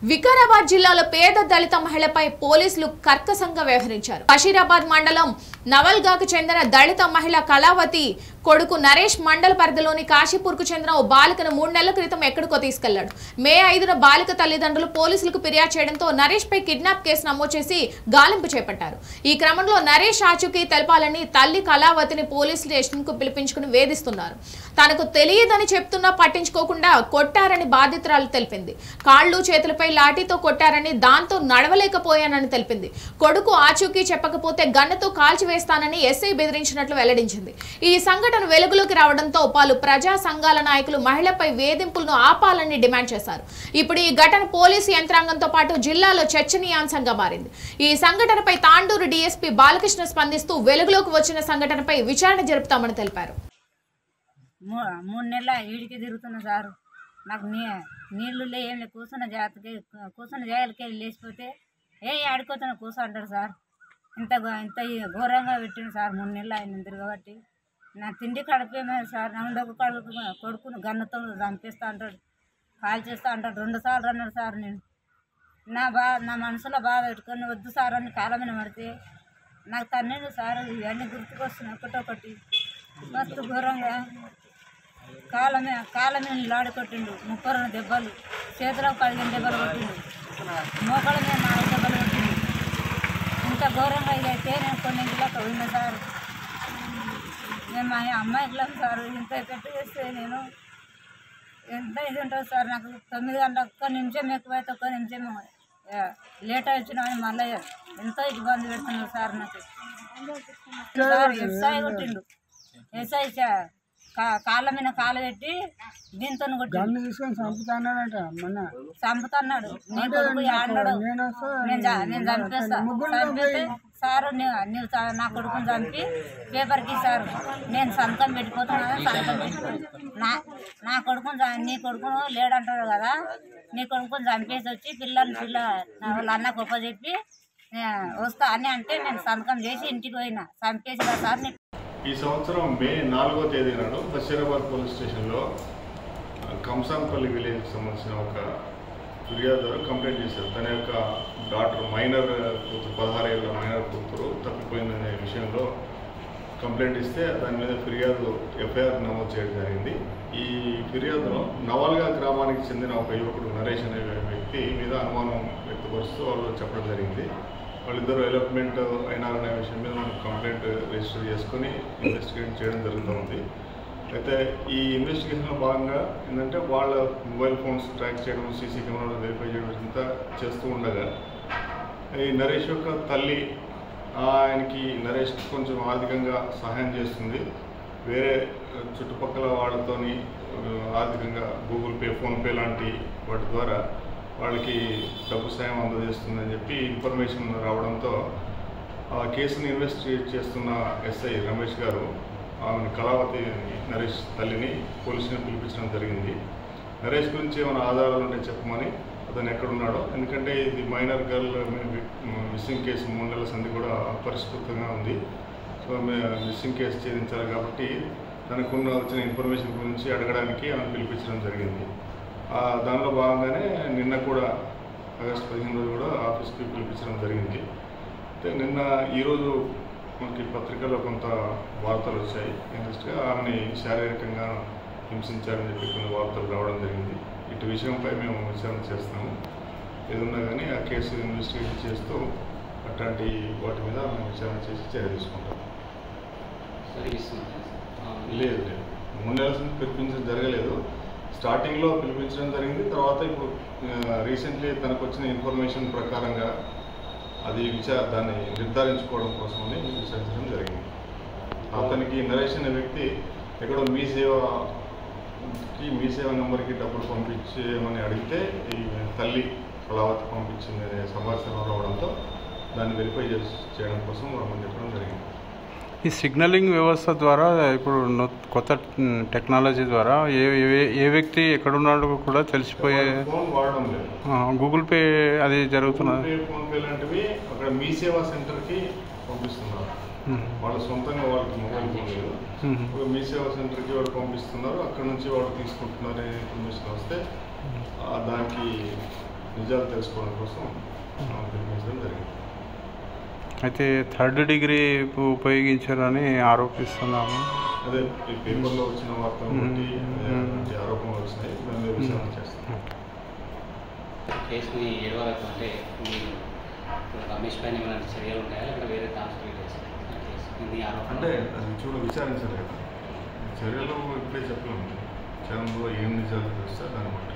వికారాబాద్ జిల్లాలో పేద దళిత మహిళపై పోలీసులు కర్కశంగా వ్యవహరించారు. బషీరాబాద్ మండలం నవల్గాకు చెందిన దళిత మహిళ కళావతి కొడుకు నరేష్ మండల పరిధిలోని కాశీపూర్కు చెందిన ఓ బాలికను 3 నెలల క్రితం ఎక్కడికో తీసుకెళ్లాడు. మే 5న బాలిక తల్లిదండ్రులు పోలీసులకు ఫిర్యాదు చేయడంతో నరేష్ పై కిడ్నాప్ కేసు నమోదు చేసి గాలింపు చేపట్టారు. ఈ క్రమంలో నరేష్ ఆచూకీ తెలపాలని తల్లి కళావతిని పోలీస్ స్టేషన్ కు పిలిపించుకుని వేధిస్తున్నారు. తనకు తెలియదని చెప్తున్నా పట్టించుకోకుండా కొట్టారని బాధితురాలు తెలిపింది. కాళ్ళు చేతులపై లాఠీతో కొట్టారని, దాంతో నడవలేకపోయానని తెలిపింది. కొడుకు ఆచూకీ చెప్పకపోతే గన్నతో కాల్చివేస్తానని ఎస్ఐ బెదిరించినట్లు వెల్లడించింది. ఈ సంఘటన వెలుగులోకి రావడంతో పలు ప్రజా సంఘాల నాయకులు మహిళపై వేధింపులను ఆపాలని డిమాండ్ చేశారు. ఇప్పుడు ఈ ఘటన పోలీసు యంత్రాంగంతో పాటు జిల్లాలో చర్చనీయాంశంగా మారింది. ఈ సంఘటనపై తాండూరు డీఎస్పీ బాలకృష్ణ స్పందిస్తూ వెలుగులోకి వచ్చిన సంఘటనపై విచారణ జరుపుతామని తెలిపారు. 3 నెలల ఈడికి తిరుగుతున్నా సారు. నాకు నీళ్లు ఏం లేదు, కూర్చున్న జాగ్రత్తకి లేచిపోతే ఆడుకోతున్నా కూర్చో అంటాడు సార్. ఇంత ఘోరంగా పెట్టిండు సార్. 3 నెలలు ఆయన తిరగబట్టి నా తిండి కడిపేమే సార్. నమ్మడొక కొడుకును గన్నతో చంపేస్తా అంటాడు, కాల్ చేస్తా అంటాడు. 2 సార్లు అన్నాడు సార్. నేను నా మనసులో బాధ పెట్టుకొని వద్దు సార్ అని కాలమైన పడితే నాకు తన్నేడు సార్. ఇవన్నీ గుర్తుకొస్తున్నాయి ఒకటొకటి. మస్తు ఘోరంగా కాలమే లాడి కొట్టిండు. 32 దెబ్బలు, చేతిలో 15 దెబ్బలు కొట్టిండు, మోకాళ్ళ మీద 4 దెబ్బలు కొట్టిండు. ఇంత ఘోరంగా ఇదైతే నేను కొన్ని ఇంట్లోకి పోయినా సార్. నేను మా అమ్మాయికి సార్ ఇంత పెట్టి చేస్తే నేను ఎంత ఇది ఉంటుంది సార్. నాకు 9 గంటల 1 నిమిషం ఎక్కువైతే 1 నిమిషం లేట్ వచ్చినా అని మళ్ళీ ఎంతో ఇబ్బంది పెడుతున్నాడు సార్. నాకు సార్ ఎస్ఐ కొట్టిండు. ఎస్ఐ కాళ్ళ మీద కాలు పెట్టి దీంతో చంపుతున్నాడు. నీ కొడుకు ఆడినాడు, నేను చంపేస్తా. చంపేస్తే సారు నువ్వు నా కొడుకుని చంపి పేపర్కి సారు నేను సంతకం పెట్టిపోతున్నా. సంతకం పెట్టుకోండి. నా కొడుకుని నీ కొడుకును లేడంటాడు కదా, నీ కొడుకుని చంపేసి వచ్చి వాళ్ళ అన్నకు ఒప్పచెప్పి వస్తా అని అంటే నేను సంతకం చేసి ఇంటికి పోయినా. చంపేసి కదా సార్. ఈ సంవత్సరం మే 4వ తేదీ నాడు బషీరాబాద్ పోలీస్ స్టేషన్లో కంసాన్పల్లి విలేజ్కి సంబంధించిన ఒక ఫిర్యాదుదారు కంప్లైంట్ చేశారు. తన యొక్క డాక్టర్ మైనర్ కూతురు 16 ఏళ్ళ మైనర్ కూతురు తప్పిపోయిందనే విషయంలో కంప్లైంట్ ఇస్తే దాని మీద ఫిర్యాదు ఎఫ్ఐఆర్ నమోదు చేయడం జరిగింది. ఈ ఫిర్యాదులో నవల్గా గ్రామానికి చెందిన ఒక యువకుడు నరేష్ అనే వ్యక్తి మీద అనుమానం వ్యక్తపరుస్తూ వాళ్ళు చెప్పడం జరిగింది. వాళ్ళిద్దరూ ఎలప్మెంట్ అయినారనే విషయం మీద మనం కంప్లైంట్ రిజిస్టర్ చేసుకొని ఇన్వెస్టిగేట్ చేయడం జరుగుతుంది. అయితే ఈ ఇన్వెస్టిగేషన్లో భాగంగా ఏంటంటే వాళ్ళ మొబైల్ ఫోన్స్ ట్రాక్ చేయడం, సీసీ కెమెరాలు వెరిఫై చేయడం అంతా చేస్తూ ఉండగా ఈ నరేష్ యొక్క తల్లి ఆయనకి నరేష్ కొంచెం ఆర్థికంగా సహాయం చేస్తుంది. వేరే చుట్టుపక్కల వాళ్ళతోని ఆర్థికంగా గూగుల్ పే, ఫోన్పే లాంటి వాటి ద్వారా వాళ్ళకి డబ్బు సాయం అందజేస్తుందని చెప్పి ఇన్ఫర్మేషన్ రావడంతో ఆ కేసును ఇన్వెస్టిగేట్ చేస్తున్న ఎస్ఐ రమేష్ గారు ఆమెను కళావతి నరేష్ తల్లిని పోలీసుని పిలిపించడం జరిగింది. నరేష్ గురించి ఏమైనా ఆధారాలు ఉంటే చెప్పమని, అతను ఎక్కడున్నాడో, ఎందుకంటే ఇది మైనర్ గర్ల్ మిస్సింగ్ కేసు 3 నెలల సంధి కూడా అపరిష్కృతంగా ఉంది. సో మిస్సింగ్ కేసు ఛేదించాలి కాబట్టి తనకున్న వచ్చిన ఇన్ఫర్మేషన్ గురించి అడగడానికి ఆమెను పిలిపించడం జరిగింది. దానిలో భాగంగానే నిన్న కూడా ఆగస్టు 15 రోజు కూడా ఆఫీస్కి పిలిపించడం జరిగింది. అయితే ఈరోజు మనకి పత్రికల్లో కొంత వార్తలు వచ్చాయి. ఇంట్రెస్ట్గా ఆమెని శారీరకంగా హింసించారని చెప్పి కొన్ని వార్తలు రావడం జరిగింది. ఇటు విషయంపై మేము విచారణ చేస్తాము. ఏదన్నా కానీ ఆ కేసు ఇన్వెస్టిగేషన్ చేస్తూ అట్లాంటి వాటి మీద మేము విచారణ చేసి చర్య తీసుకుంటాం. లేదు 3 నెలల నుంచి పిలిపించడం జరగలేదు. స్టార్టింగ్లో పిలిపించడం జరిగింది. తర్వాత ఇప్పుడు రీసెంట్లీ తనకు వచ్చిన ఇన్ఫర్మేషన్ ప్రకారంగా అది దాన్ని నిర్ధారించుకోవడం కోసమని విచారించడం జరిగింది. అతనికి నరేష్ అనే వ్యక్తి ఎక్కడో మీ సేవ నెంబర్కి డబ్బులు పంపించేయమని అడిగితే ఈ తల్లి కళావతి పంపించింది అనే సమాచారం రావడంతో దాన్ని వెరిఫై చేయడం కోసం మనం చెప్పడం జరిగింది. ఈ సిగ్నలింగ్ వ్యవస్థ ద్వారా ఇప్పుడు కొత్త టెక్నాలజీ ద్వారా ఏ వ్యక్తి ఎక్కడున్నాడో కూడా తెలిసిపోయే ఫోన్ వాడడం లేదు. గూగుల్ పే అది జరుగుతున్నది. ఫోన్పే లాంటివి అక్కడ మీ సేవా సెంటర్కి పంపిస్తున్నారు. వాళ్ళ సొంతంగా వాళ్ళకి మొబైల్ ఫోన్ లేదు. మీ సేవా సెంటర్కి వాళ్ళు పంపిస్తున్నారు. అక్కడ నుంచి వాళ్ళు తీసుకుంటున్నారు ఇన్ఫర్మేషన్ వస్తే దానికి నిజాలు తెలుసుకోవడం కోసం పిలిపించడం జరిగింది. అయితే 3rd డిగ్రీ ఉపయోగించారని ఆరోపిస్తున్నాము. అదే ఈ పేపర్లో వచ్చిన వార్తలు బట్టి ఆరోపణలు వచ్చినాయి. దాని మీద విచారణ చేస్తాం. కేసుని ఏ వరకు అంటే రమేష్ పైన ఏమైనా చర్యలు ఉంటాయా లేకపోతే వేరే ట్రాన్స్ఫర్ అంటే అది విచారించాలి కదా. చర్యలు ఇప్పుడే చెప్పలేము. విచారణలో ఏం నిజాలు తెలుస్తే దాన్ని బట్టి